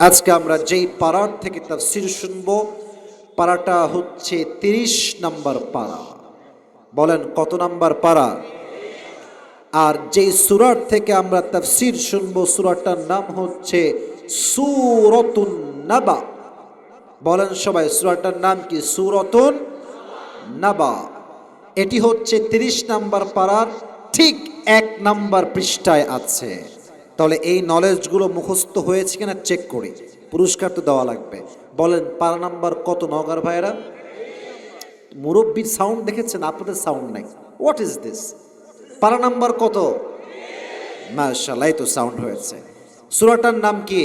আজকে আমরা যেই পারার থেকে তাফসীর শুনব, পারাটা হচ্ছে 30 নম্বর পারা। বলেন কত নম্বর পারা? আর যেই সূরার থেকে আমরা তাফসীর শুনব, সূরাটার নাম হচ্ছে সূরাতুন নাবা। বলেন সবাই, সূরাটার নাম কি? সূরাতুন নাবা। এটি হচ্ছে 30 নম্বর পারার ঠিক 1 নম্বর পৃষ্ঠায় আছে। তাহলে এই নলেজগুলো মুখস্থ হয়েছে কিনা চেক করি, পুরস্কার তো দেওয়া লাগবে। বলেন পারা নাম্বার কত নওগাঁর ভাইরা? মুরব্বীর সাউন্ড দেখেছেন, আপনাদের সাউন্ড নাই। What is this? পারা নাম্বার কত? মাশাআল্লাহ, এই তো সাউন্ড হয়েছে। সূরাটার নাম কি?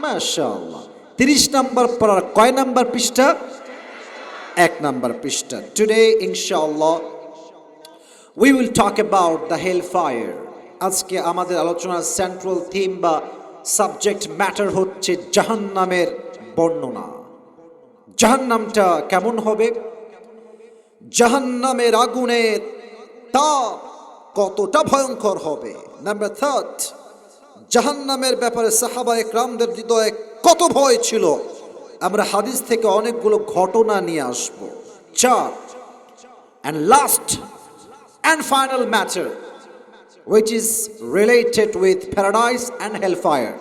মাশাআল্লাহ। 30 নম্বর পারার কয় নাম্বার পৃষ্ঠা? 1 নম্বর পৃষ্ঠা। টুডে ইনশাআল্লাহ we will talk about the hellfire. আজকে আমাদের আলোচনার সেন্ট্রাল থিম বা সাবজেক্ট ম্যাটার হচ্ছে জাহান্নামের বর্ণনা। জাহান্নামটা কেমন হবে? জাহান্নামের আগুনের তাপ কতটা ভয়ঙ্কর হবে? নাম্বার 3, জাহান্নামের ব্যাপারে সাহাবায়ে কেরামদের হৃদয়ে কত ভয় ছিল? আমরা হাদিস থেকে অনেকগুলো ঘটনা নিয়ে আসব। 4, and last and final matter, which is related with paradise and hellfire.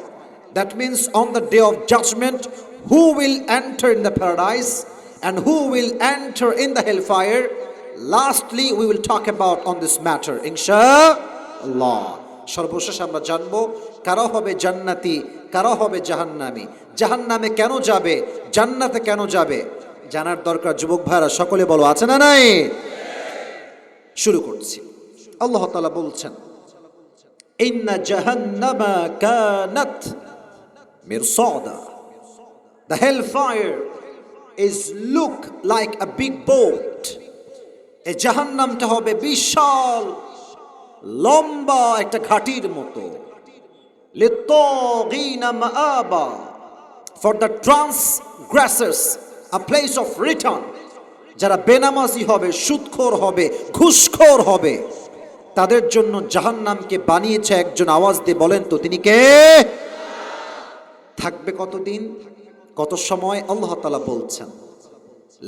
That means on the day of judgment, who will enter in the paradise and who will enter in the hellfire. Lastly, we will talk about on this matter, inshallah. সর্বশেষ আমরা জানবো কারা হবে জান্নাতি, কারা হবে জাহান্নামী, জাহান্নামে কেন যাবে, জান্নাতে কেন যাবে, জানার দরকার। যুবক ভাইরা সকলে বলো, আছে না নাই? শুরু করছি। আল্লাহ তাআলা বলছেন, ইন্না জাহান্নামা কানাত মিরসাদা। The hellfire is look like a big boat. এই জাহান্নামটা হবে বিশাল লম্বা একটা ঘাটির মতো। লিত্তাগিনা মাআবা, for the transgressors a place of return. যারা বেনামাজি হবে, সুদখোর হবে, ঘুষখোর হবে, তাদের জন্য জাহান্নামকে বানিয়েছে একজন। আওয়াজ দিয়ে বলেন তো তিনি কে? থাকবে কতদিন, কত সময়? আল্লাহ তাআলা বলছেন,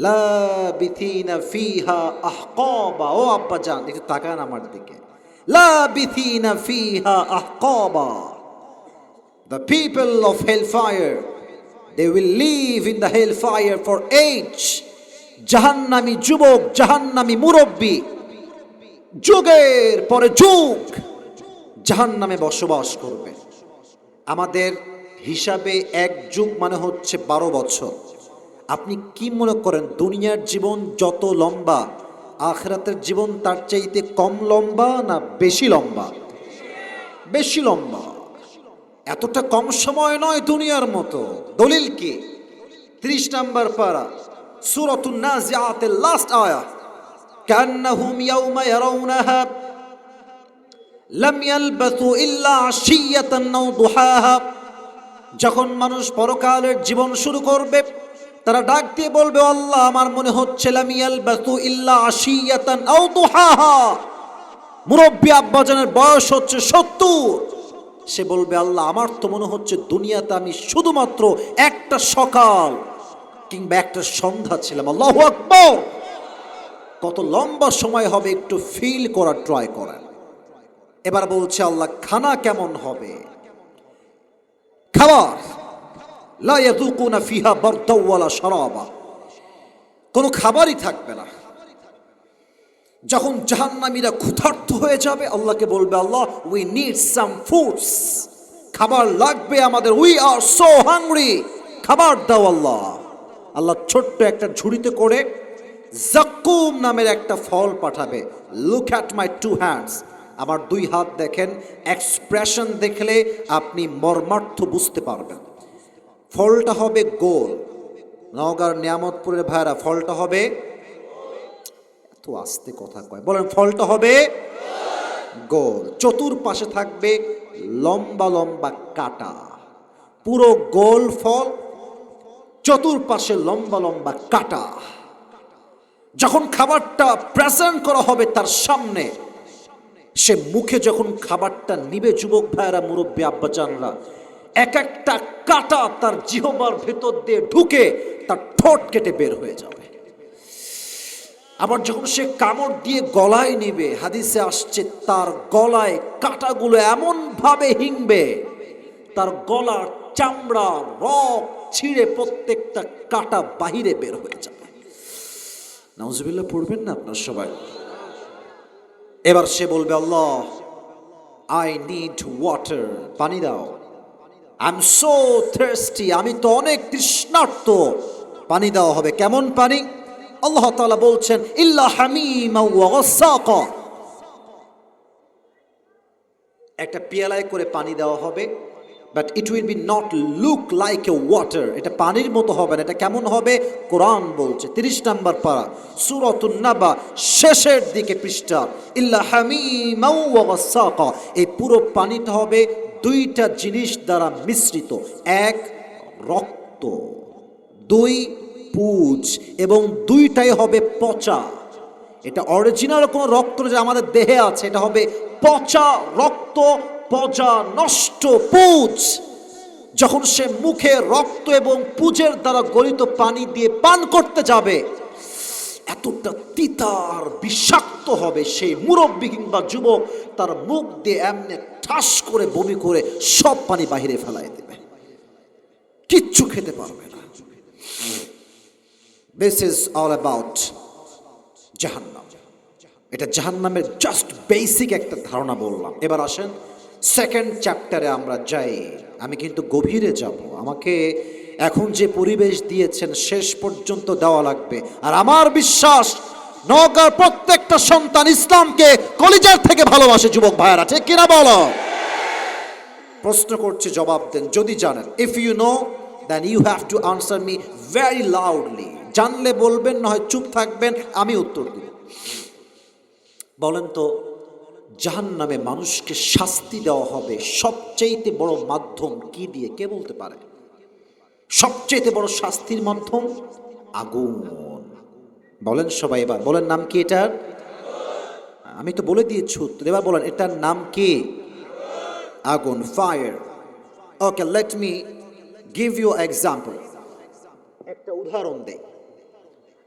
লাবিথিনা ফিহা আহকাবা। ও আব্বা জান, একটু তাকান আমার দিকে। লাবিথিনা ফিহা আহকাবা, the people of hellfire, they will live in the hellfire for age. জাহান্নামী যুবক, জাহান্নামী মুরব্বী যুগের পরে যুগ জাহান্নামে বসবাস করবে। আমাদের হিসাবে এক যুগ মানে হচ্ছে 12 বছর। আপনি কি মনে করেন দুনিয়ার জীবন যত লম্বা, আখিরাতের জীবন তার চাইতে কম লম্বা না বেশি লম্বা? বেশি লম্বা। এতটা কম সময় নয় দুনিয়ার মতো। দলিল কি? 30 নম্বর পারা সূরাতুন নাজিআতের লাস্ট আয়া, কান্নাহুম ইয়াওমা ইয়ারাউনাহা লাম ইয়ালবাসু ইল্লা আশিয়াতান আও দুহাহা। যখন মানুষ পরকালের জীবন শুরু করবে, তারা ডাক দিয়ে বলবে, আল্লাহ আমার মনে হচ্ছে লাম ইয়ালবাসু ইল্লা আশিয়াতান আও দুহাহা। মুরব্বী আব্বাজানের বয়স হচ্ছে 70। সে বলবে, আল্লাহ আমার তো মনে হচ্ছে দুনিয়াতে আমি শুধুমাত্র একটা সকাল কিংবা একটা সন্ধ্যা ছিলাম। আল্লাহু আকবার। কত লম্বা সময় হবে একটু ফিল করার ট্রাই করেন। এবার বলছে আল্লাহ, খানা কেমন হবে? খাবার, লা ইয়াযুকুনা ফিহা বারদাও ওয়ালা শারাবা, কোনো খাবারই থাকবে না। যখন জাহান্নামীরা ক্ষুধার্ত হয়ে যাবে, আল্লাহকে বলবে, আল্লাহ উই নিড সাম ফুডস, খাবার লাগবে আমাদের, উই আর সো হাংরি, খাবার দাও আল্লাহ। আল্লাহ ছোট্ট একটা ঝুড়িতে করে জাক্কুম নামের একটা ফল পাঠাবে। লুক অ্যাট মাই 2 হ্যান্ডস, আমার 2 হাত দেখেন। এক্সপ্রেশন দেখলে আপনি মর্মার্থ বুঝতে পারবেন। ফলটা হবে গোল। নওগাঁর নিয়ামতপুরের ভাইরা, ফলটা হবে, এত আস্তে কথা কয়, বলেন ফলটা হবে গোল। চতুর্পাশে থাকবে লম্বা লম্বা কাঁটা। পুরো গোল ফল, চতুর্পাশে লম্বা লম্বা কাঁটা। যখন খাবারটা প্রেজেন্ট করা হবে তার সামনে, সে মুখে যখন খাবারটা নিবে, যুবক ভাইয়েরা, মুরব্বী আব্বাজানরা, এক একটা কাঁটা তার জিহ্বার ভেতর দিয়ে ঢুকে তার ঠোঁট কেটে বের হয়ে যাবে। আবার যখন সে কামড় দিয়ে গলায় নেবে, হাদিসে আসছে তার গলায় কাঁটাগুলো এমন ভাবে হিংবে, তার গলার চামড়া রক ছিঁড়ে প্রত্যেকটা কাঁটা বাহিরে বের হয়ে যাবে। নাউজুবিল্লাহ পড়বেন না আপনার সবাই? এবার সে বলবে, আল্লাহ, আই নিড ওয়াটার, পানি দাও। আই এম সো থার্স্টি, আমি তো অনেক তৃষ্ণার্ত। পানি দেওয়া হবে। কেমন পানি? আল্লাহ তাআলা বলছেন, ইল্লা হামিমা ওয়া গাসাকা, একটা পেয়ালায় করে পানি দেওয়া হবে, but it will be not look like a water, এটা পানির মতো হবে না। এটা কেমন হবে? কোরআন বলছে 30 নম্বর পারা সূরাতুন নাবা শেষের দিকে পৃষ্ঠা, ইল্লা হামিমা ওয়া গাসাকা, এই পুরো পানিটা হবে দুইটা জিনিস দ্বারা মিশ্রিত। এক, রক্ত, দুই, পুজ, এবং দুইটাই হবে পচা। এটা অরিজিনাল কোনো রক্ত যে আমাদের দেহে আছে, এটা হবে পচা রক্ত, পচা নষ্ট পুজ। যখন সে মুখে রক্ত এবং পুজের দ্বারা গলিত পানি দিয়ে পান করতে যাবে, এতটা তিতার বিষাক্ত হবে, সেই মুরব্বী কিংবা যুবক তার মুখ দিয়ে এমনি ঠাস করে বমি করে সব পানি বাহিরে ফেলাই দেবে, কিচ্ছু খেতে পারবে না। This is all about জাহান্নাম। এটা জাহান্নামের জাস্ট বেসিক একটা ধারণা বললাম। এবার আসেন সেকেন্ড চ্যাপ্টারে আমরা যাই। আমি কিন্তু গভীরে যাব, আমাকে এখন যে পরিবেশ দিয়েছেন শেষ পর্যন্ত দেওয়া লাগবে। আর আমার বিশ্বাস নওগাঁর প্রত্যেকটা সন্তান ইসলামকে কলিজার থেকে ভালোবাসে। যুবক ভাইয়েরা, ঠিক কিনা বলো? প্রশ্ন করছি, জবাব দেন যদি জানেন। If you know, then you have to answer me very loudly. জানলে বলবেন, না হয় চুপ থাকবেন, আমি উত্তর দিব। বলেন তো, জাহান্নামে মানুষকে শাস্তি দেওয়া হবে সবচেয়ে বড় মাধ্যম কি দিয়ে? কে বলতে পারে? সবচেয়ে বড় শাস্তির মাধ্যম আগুন। বলেন সবাই, এবার বলেন নাম কি এটার? আমি তো বলে দিয়েছি উত্তর, এবার বলেন এটার নাম কি? আগুন, fire. Okay, let me give you example. একটা উদাহরণ দেই।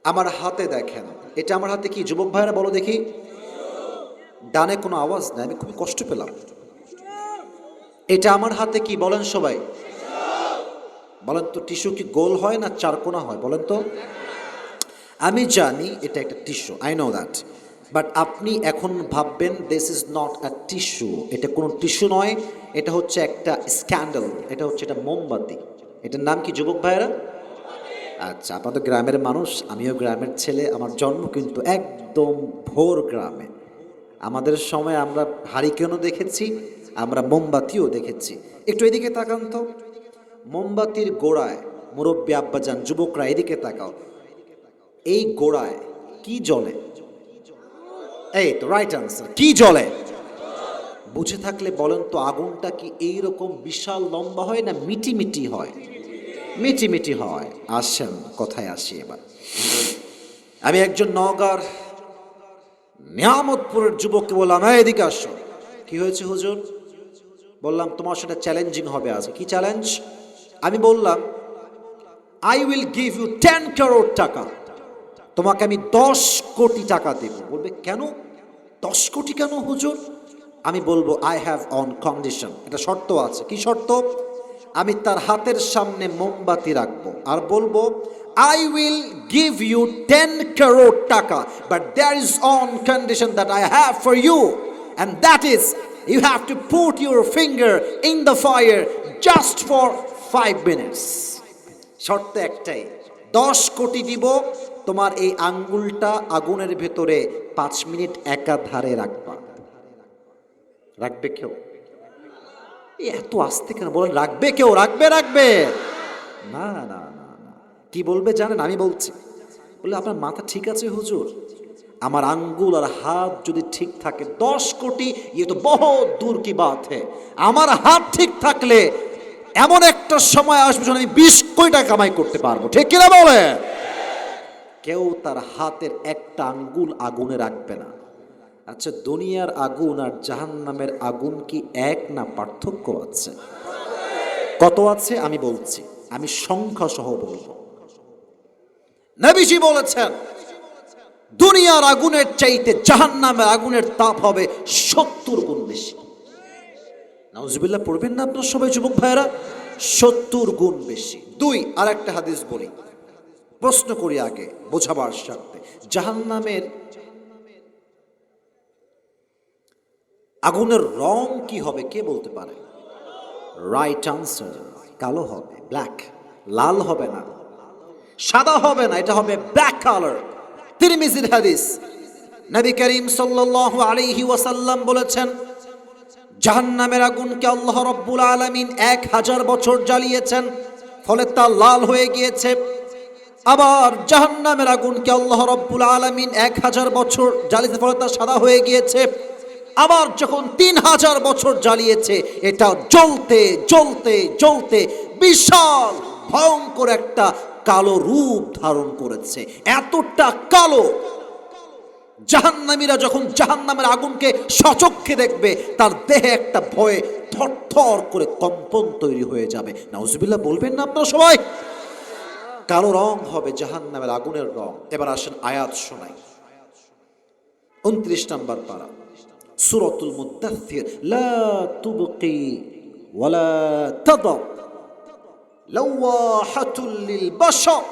আমার হাতে দেখেন, এটা আমার হাতে কি? যুবক ভাইরা বলো দেখি। ডানে কোনো আওয়াজ নাই, আমি খুব কষ্ট পেলাম। এটা আমার হাতে কি? বলেন সবাই। বলেন তো, টিস্যু কি গোল হয় না চারকোনা হয়? বলেন তো। আমি জানি এটা একটা tissue, I know that, but আপনি এখন ভাববেন this is not a tissue, এটা কোনো টিস্যু নয়, এটা হচ্ছে একটা স্ক্যান্ডাল, এটা হচ্ছে একটা মোমবাতি। এটার নাম কি যুবক ভাইরা? আচ্ছা, আপনাদের গ্রামের মানুষ, আমিও গ্রামের ছেলে, আমার জন্ম কিন্তু একদম ভোর গ্রামে। আমাদের সময় আমরা হারিকেনও দেখেছি, আমরা মোমবাতিও দেখেছি। একটু এদিকে তাকান তো, মোমবাতির গোড়ায়, মুরব্বী আব্বাজান, যুবকরা এদিকে তাকাও, এই গোড়ায় কি জ্বলে? এই তো রাইট আনসার, কি জ্বলে? বুঝে থাকলে বলেন তো, আগুনটা কি এইরকম বিশাল লম্বা হয় না মিটি মিটি হয়? মিটি মিটি হয়। আসেন কথায় আসি এবার। আমি একজন নওগাঁর নিয়ামতপুরের যুবককে বললাম, এদিকে আসো। কি হয়েছে হুজুর? বললাম তোমার সাথে চ্যালেঞ্জিং হবে আজ। কি চ্যালেঞ্জ? আমি বললাম, I will give you 10 crore টাকা, তোমাকে আমি 10 কোটি টাকা দেব। বলবে কেন 10 কোটি কেন হুজুর? আমি বলবো আই হ্যাভ অন কন্ডিশন, এটা শর্ত আছে। কি শর্ত? আমি তার হাতের সামনে মোমবাতি রাখবো আর বলবো I will give you 10 crore টাকা, but there is on condition that I have for you, and that is you have to put your finger in the fire just for 5 minutes. শর্ত একটাই, 10 কোটি দিব, তোমার এই আঙ্গুলটা আগুনের ভেতরে 5 মিনিট একাধারে রাখবা। রাখবে কেউ? এত আস্তে কেন বলেন? রাখবে কেউ? রাখবে? রাখবে না না না না। কি বলবে জানেন? আমি বলছি, বলে আপনার মাথা ঠিক আছে হুজুর? আমার আঙ্গুল আর হাত যদি ঠিক থাকে 10 কোটি, ইয়ে তো বহুত দূর কি বাত হে। আমার হাত ঠিক থাকলে এমন একটা সময় আসবে যখন আমি 20 কোটি টাকা কামাই করতে পারবো। ঠিক কিনা বলে? কেউ তার হাতের একটা আঙ্গুল আগুনে রাখবে না। আচ্ছা, দুনিয়ার আগুন আর জাহান্নামের আগুন কি এক না পার্থক্য আছে? কত আছে আমি বলছি, আমি সংখ্যা সহ বলবো। নবীজি বলেছেন দুনিয়ার আগুনের চাইতে জাহান্নামের আগুনের তাপ হবে 70 গুণ বেশি। নাউজুবিল্লাহ পড়বেন না আপনার সবাই যুবক ভাইরা? 70 গুণ বেশি। দুই, আর একটা হাদিস বলি, প্রশ্ন করি আগে বোঝাবার স্বার্থে। জাহান্নামের আগুনের রং কি হবে কে বলতে পারে? রাইট আনসার, কালো হবে, ব্ল্যাক। লাল হবে না, সাদা হবে না, এটা হবে ব্ল্যাক কালার। তিরমিজির হাদিস, নবী করিম সাল্লাল্লাহু আলাইহি ওয়াসাল্লাম বলেছেন জাহান্নামের আগুনকে আল্লাহ রাব্বুল আলামিন 1000 বছর জ্বালিয়েছেন, ফলে তা লাল হয়ে গিয়েছে। আবার জাহান্নামের আগুনকে আল্লাহ রাব্বুল আলামিন 1000 বছর জ্বালিয়েছে, ফলে তা সাদা হয়ে গিয়েছে। আবার যখন 3000 বছর জ্বালিয়েছে, এটা জ্বলতে জ্বলতে জ্বলতে বিশাল ভয়ঙ্কর একটা কালো রূপ ধারণ করেছে। এতটা কালো, জাহান্নামীরা যখন জাহান্নামের আগুনকে সচক্ষে দেখবে, তার দেহে একটা ভয়ে থরথর করে কম্পন তৈরি হয়ে যাবে। নাউজুবিল্লাহ বলবেন না আপনারা সবাই? কালো রং হবে জাহান্নামের আগুনের রং। এবার আসেন আয়াত শোনাই। 29 নম্বর পারা, সূরাতুল মুদ্দাথির। লা তুবকি ওয়ালা তাদা লাওয়াহাতুল লিল Bashar.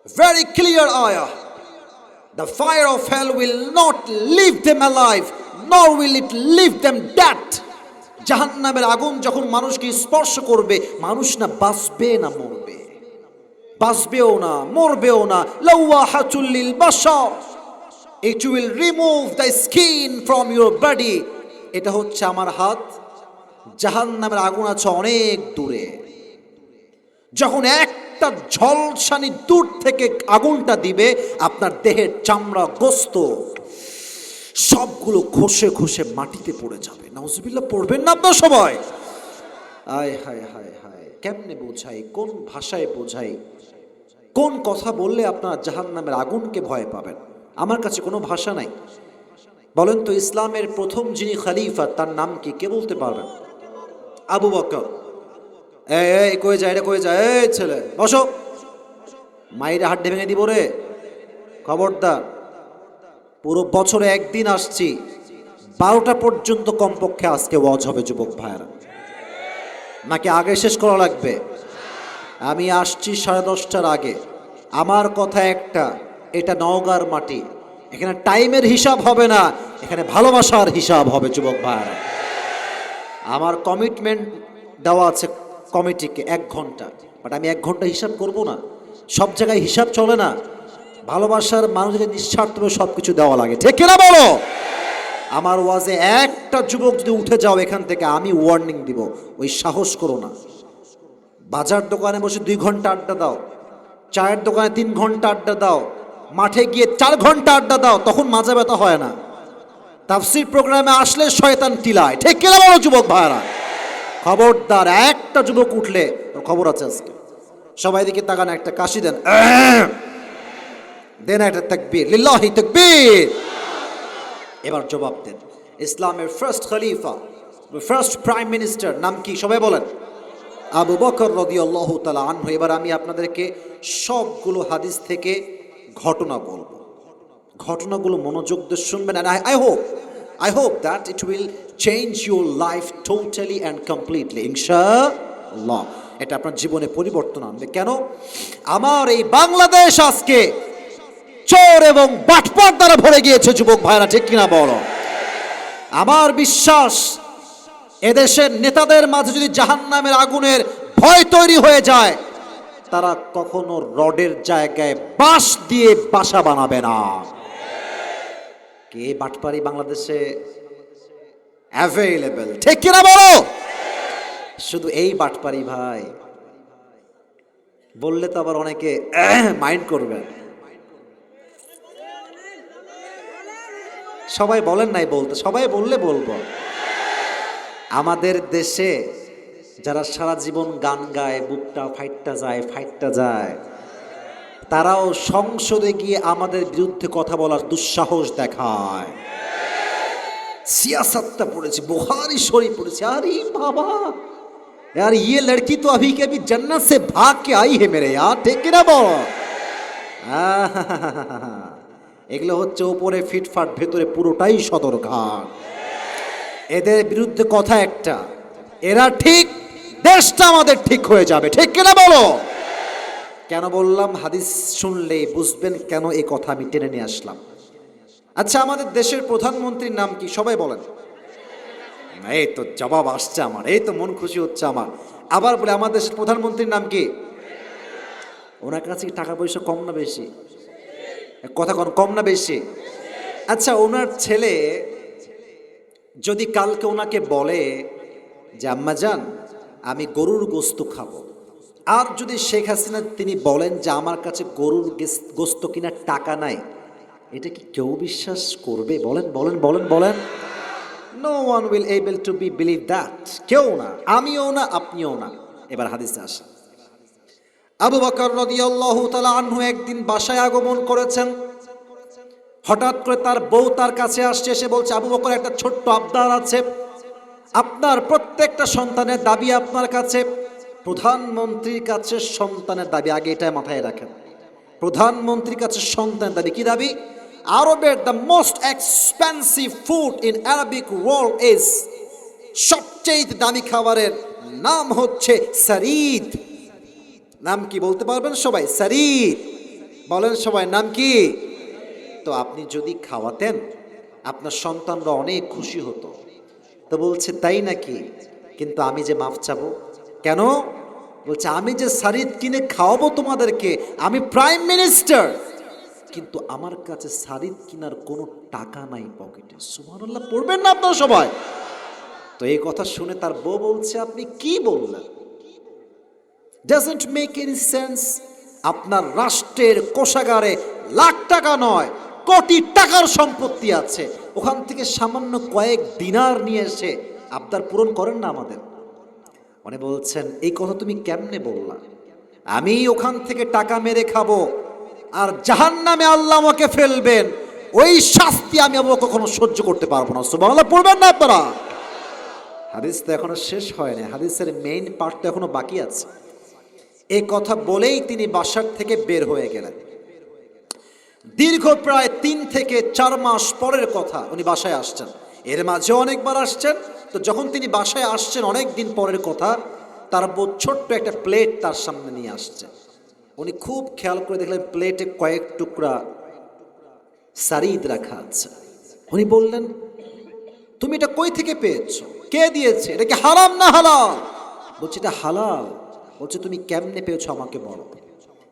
Very clear ayah. The fire of hell will not leave them alive, nor will it leave them dead. জাহান্নামের আগুন যখন মানুষকে স্পর্শ করবে, মানুষ না বাঁচবে না মরবে, বাঁচবেও না মরবেও না। লাওয়াহাতুল লিল Bashar, it will remove the skin from your body. এটা হচ্ছে আমার হাত, জাহান্নামের আগুন আছে অনেক দূরে। যখন একটা ঝলসানি দূর থেকে আগুনটা দিবে, আপনার দেহের চামড়া গোস্ত সবগুলো ঘষে ঘষে মাটিতে পড়ে যাবে। নাউজুবিল্লাহ পড়বেন না আপনার সবাই? আয় হায় হায় হায়, কেমনে বোঝাই, কোন ভাষায় বোঝাই, কোন কথা বললে আপনার জাহান্নামের আগুনকে ভয় পাবেন? আমার কাছে কোনো ভাষা নাই। বলেন তো, ইসলামের প্রথম যিনি খলিফা তার নাম কি, কে বলতে পারবেন? আবু বকর। এই কই যায়, এটা কই যায়? এই ছেলে বসো, মাইরে হাত ভেঙে দিব রে, খবরদার। পুরো বছরে একদিন আসছি, 12টা পর্যন্ত কমপক্ষে আজকে ওয়াজ হবে যুবক ভাইয়েরা, নাকি আগে শেষ করা লাগবে? আমি আসছি 10:30টার আগে। আমার কথা একটা, এটা নওগাঁর মাটি, এখানে টাইমের হিসাব হবে না, এখানে ভালোবাসার হিসাব হবে যুবক ভাইয়েরা। আমার কমিটমেন্ট দেওয়া আছে কমিটিকে 1 ঘন্টা, বাট আমি 1 ঘন্টা হিসাব করব না। সব জায়গায় হিসাব চলে না, ভালোবাসার মানুষকে নিঃস্বার্থভাবে সব কিছু দেওয়া লাগে, ঠিক কিনা বলো? আমার ওয়াজে একটা যুবক যদি উঠে যাও এখান থেকে, আমি ওয়ার্নিং দিব, ওই সাহস করো না। বাজার দোকানে বসে 2 ঘন্টা আড্ডা দাও, চায়ের দোকানে 3 ঘন্টা আড্ডা দাও, মাঠে গিয়ে 4 ঘন্টা আড্ডা দাও, তখন মাজা ব্যথা হয় না। তাফসীর প্রোগ্রামে আসলে শয়তান টিলায়, ঠিক কিনা বলো যুবক ভাইরা? খবরদার, একটা যুবক উঠলে ওর খবর আছে আজকে। সবাই দিকে তাকান, একটা কাশি দেন, দেন একটা তাকবীর, লিল্লাহি তাকবীর। এবার জবাব দেন। ইসলামের ফার্স্ট খলিফা, ফার্স্ট প্রাইম মিনিস্টার নাম কি সবাই বলেন? আবু বকর রাদিয়াল্লাহু তাআলা আনহু। এবার আমি আপনাদেরকে সবগুলো হাদিস থেকে ঘটনা বলবো, ঘটনাগুলো মনোযোগ দিয়ে শুনবেন। and I hope that it will change your life totally and completely, ইনশাআল্লাহ। এটা আপনার জীবনে পরিবর্তন আনবে। কেন? আমার এই বাংলাদেশ আজকে চোর এবং বাটপার দ্বারা ভরে গিয়েছে যুবক ভাইরা, ঠিক কিনা বলো? আমার বিশ্বাস, এদেশের নেতাদের মাঝে যদি জাহান্নামের আগুনের ভয় তৈরি হয়ে যায়, তারা কখনো রডের জায়গায় বাঁশ দিয়ে বাসা বানাবে না। কে বাটপারি বাংলাদেশে অ্যাভেলেবল, ঠিক কিনা বলো? শুধু এই বাটপারি ভাই বললে তো আবার অনেকে মাইন্ড করবেন। সবাই বলেন নাই বলতে, সবাই বললে বলবো। আমাদের দেশে যারা সারা জীবন গান গায়, বুকটা ফাইটটা যায়, তারাও সংসদে গিয়ে আমাদের বিরুদ্ধে কথা বলার দুঃসাহস দেখায়। সিয়াসাতটা পড়েছি, বুখারী শরীফ পড়েছি, আরে বাবা यार ये लड़की तो अभी के अभी जन्नत से भाग के आई है मेरे यार, ठीक কি না বল? এগুলো হচ্ছে উপরে ফিটফাট ভেতরে পুরোটাই সদরঘাট। এদের বিরুদ্ধে কথা একটা, এরা ঠিক, দেশটা আমাদের ঠিক হয়ে যাবে, ঠিক কি না বলো? কেন বললাম? হাদিস শুনলে বুঝবেন কেন এই কথা আমি টেনে নিয়ে আসলাম। আচ্ছা, আমাদের দেশের প্রধানমন্ত্রীর নাম কি সবাই বলেন? এই তো জবাব আসছে আমার, এই তো মন খুশি হচ্ছে আমার। আবার বলে, আমাদের দেশের প্রধানমন্ত্রীর নাম কি? ওনার কাছে কি টাকা পয়সা কম না বেশি? কথা কম না বেশি? আচ্ছা, ওনার ছেলে যদি কালকে ওনাকে বলে যে আম্মা জান আমি গরুর গোস্ত খাবো, আর যদি শেখ হাসিনা তিনি বলেন যে আমার কাছে গরুর গোস্ত কিনার টাকা নাই, এটা কি কেউ বিশ্বাস করবে? বলেন বলেন বলেন বলেন। No one will able to be believe that. কেউ না, আমিও না, আপনিও না। এবার হাদিসে আসেন। আবু বকর রাদিয়াল্লাহু তাআলা আনহু একদিন বাসায় আগমন করেছেন। হঠাৎ করে তার বউ তার কাছে আসছে, এসে বলছে আবু বকর একটা ছোট্ট আবদার আছে, আপনার প্রত্যেকটা সন্তানের দাবি আপনার কাছে। প্রধানমন্ত্রীর কাছে সন্তানের দাবি, আগে এটা মাথায় রাখেন। প্রধানমন্ত্রীর কাছে সন্তানের দাবি, কি দাবি? আরবের the most expensive food in Arabic world is, সবচেয়ে দামি খাবারের নাম হচ্ছে সারিদ। নাম কি বলতে পারবেন সবাই? সারিদ বলেন সবাই, নাম কি? তো আপনি যদি খাওয়াতেন আপনার সন্তানরা অনেক খুশি হতো। তো বলছে তাই নাকি, কিন্তু আমি যে মাফ চাবো। কেন? বলছে আমি যে সারিদ কিনে খাওয়াবো তোমাদেরকে, আমি প্রাইম মিনিস্টার, কিন্তু আমার কাছে সারিদ কেনার কোনো টাকা নাই পকেটে। সুবহানাল্লাহ পড়বেন না আপনারা সবাই? তো এই কথা শুনে তার বউ বলছে আপনি কি বললেন? Doesn't make any sense. আপনার রাষ্ট্রের কোষাগারে লাখ টাকা নয় কোটি টাকার সম্পত্তি আছে, ওখান থেকে সামান্য কয়েক দিনার নিয়ে এসে আবদার পূরণ করেন না আমাদের। উনি বলছেন এই কথা তুমি কেমনে বললা? আমি ওখান থেকে টাকা মেরে খাবো আর জাহান্নামে আল্লাহ আমাকে ফেলবেন, ওই শাস্তি আমি কখনো সহ্য করতে পারবো না। সুবহানাল্লাহ পড়বেন না আপনারা? হাদিস তো এখনো শেষ হয়নি, হাদিসের মেইন পার্ট তো এখনো বাকি আছে। এই কথা বলেই তিনি বাসার থেকে বের হয়ে গেলেন। দীর্ঘ প্রায় 3 থেকে 4 মাস পরের কথা উনি বাসায় আসছেন। এর মাঝে অনেকবার আসছেন। তো যখন তিনি বাসায় আসছেন অনেক দিন পরের কথা, তার বউ ছোট্ট একটা প্লেট তার সামনে নিয়ে আসছে। উনি খুব খেয়াল করে দেখলেন প্লেটে কয়েক টুকরা সারিদ রাখা আছে। উনি বললেন তুমি এটা কই থেকে পেয়েছো? কে দিয়েছে? এটা কি হারাম না হালাল? বলছে এটা হালাল। বলছে তুমি কেমনে পেয়েছো আমাকে বলো।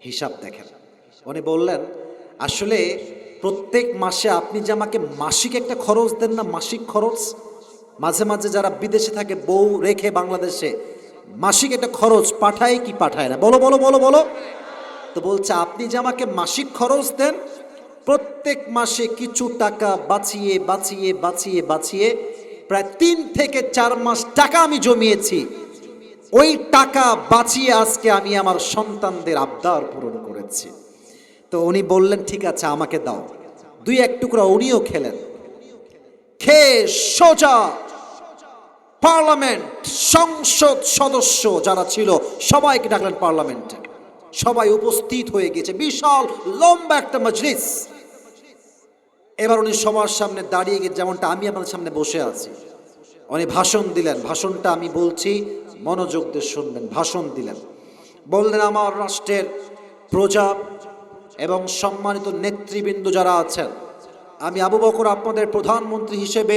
হিসাব দেখেন। উনি বললেন আসলে প্রত্যেক মাসে আপনি যে আমাকে মাসিক একটা খরচ দেন না, মাসিক খরচ, মাঝে মাঝে যারা বিদেশে থাকে বউ রেখে বাংলাদেশে মাসিক একটা খরচ পাঠায় কি পাঠায় না? বলো বলো বলো বলো। তো বলছে আপনি যে আমাকে মাসিক খরচ দেন, প্রত্যেক মাসে কিছু টাকা বাঁচিয়ে বাঁচিয়ে বাঁচিয়ে বাঁচিয়ে প্রায় 3 থেকে 4 মাস টাকা আমি জমিয়েছি। ওই টাকা বাঁচিয়ে আজকে আমি আমার সন্তানদের আবদার পূরণ করেছি। তো উনি বললেন ঠিক আছে আমাকে দাও। 2-1 টুকরা উনিও খেলেন। খেয়ে সোজা পার্লামেন্ট, সংসদ সদস্য যারা ছিল সবাইকে ডাকলেন পার্লামেন্টে। সবাই উপস্থিত হয়ে গেছে, বিশাল লম্বা একটা মজলিস। এবার উনি সবার সামনে দাঁড়িয়ে গিয়ে, যেমনটা আমি আপনাদের সামনে বসে আছি, উনি ভাষণ দিলেন। ভাষণটা আমি বলছি, মনোযোগ দিয়ে শুনবেন। ভাষণ দিলেন, বললেন আমার রাষ্ট্রের প্রজা এবং সম্মানিত নেতৃবৃন্দ যারা আছেন, আমি আবু বকর আপনাদের প্রধানমন্ত্রী হিসেবে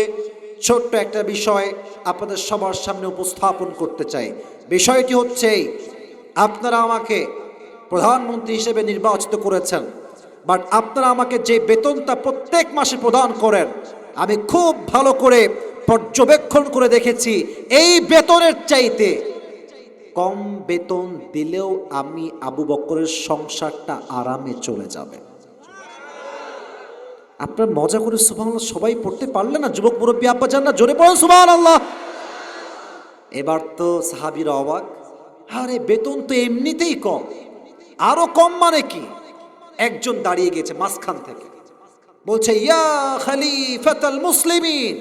ছোট্ট একটা বিষয় আপনাদের সবার সামনে উপস্থাপন করতে চাই। বিষয়টি হচ্ছে আপনারা আমাকে প্রধানমন্ত্রী হিসেবে নির্বাচিত করেছেন, বাট আপনারা আমাকে যে বেতনটা প্রত্যেক মাসে প্রদান করেন, আমি খুব ভালো করে পর্যবেক্ষণ করে দেখেছি এই বেতনের চাইতে কম বেতন দিলেও আমি আবু বকরের সংসারটা আরামে চলে যাবে। আপনার মজা করে সুবহানাল্লাহ সবাই পড়তে পারলেন না? যুবক মুরব্বী আব্বা জান না, জোরে পড়েন সুবহানাল্লাহ। এবার তো সাহাবীরা অবাক, আরে বেতন তো এমনিতেই কম, আরো কম মানে কি? একজন দাঁড়িয়ে গেছে মাঝখান থেকে, বলছে ইয়া খলিফাতুল মুসলিমিন,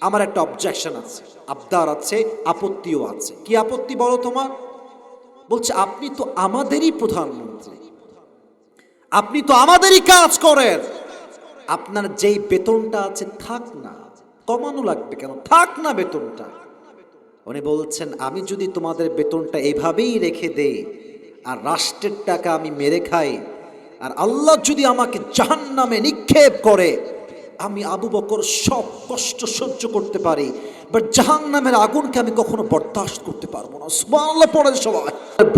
আমার একটা অবজেকশন আছে, আবদার আছে, আপত্তিও আছে। কি আপত্তি বলো তোমার? বলছে আপনি তো আমাদেরই প্রধানমন্ত্রী, আপনি তো আমাদেরই কাজ করেন, আপনার যেই বেতনটা আছে থাক না, কমানো লাগবে কেন, থাক না বেতনটা। উনি বলছেন আমি যদি তোমাদের বেতনটা এভাবেই রেখে দেই আর রাষ্ট্রের টাকা আমি মেরে খাই আর আল্লাহ যদি আমাকে জাহান্নামে নিক্ষেপ করে, আমি আবু বকর সব কষ্ট সহ্য করতে পারি, বাট জাহান্নামের আগুনকে আমি কখনো বরদাস্ত করতে পারবো না। সুবহানাল্লাহ পড়েন সবাই।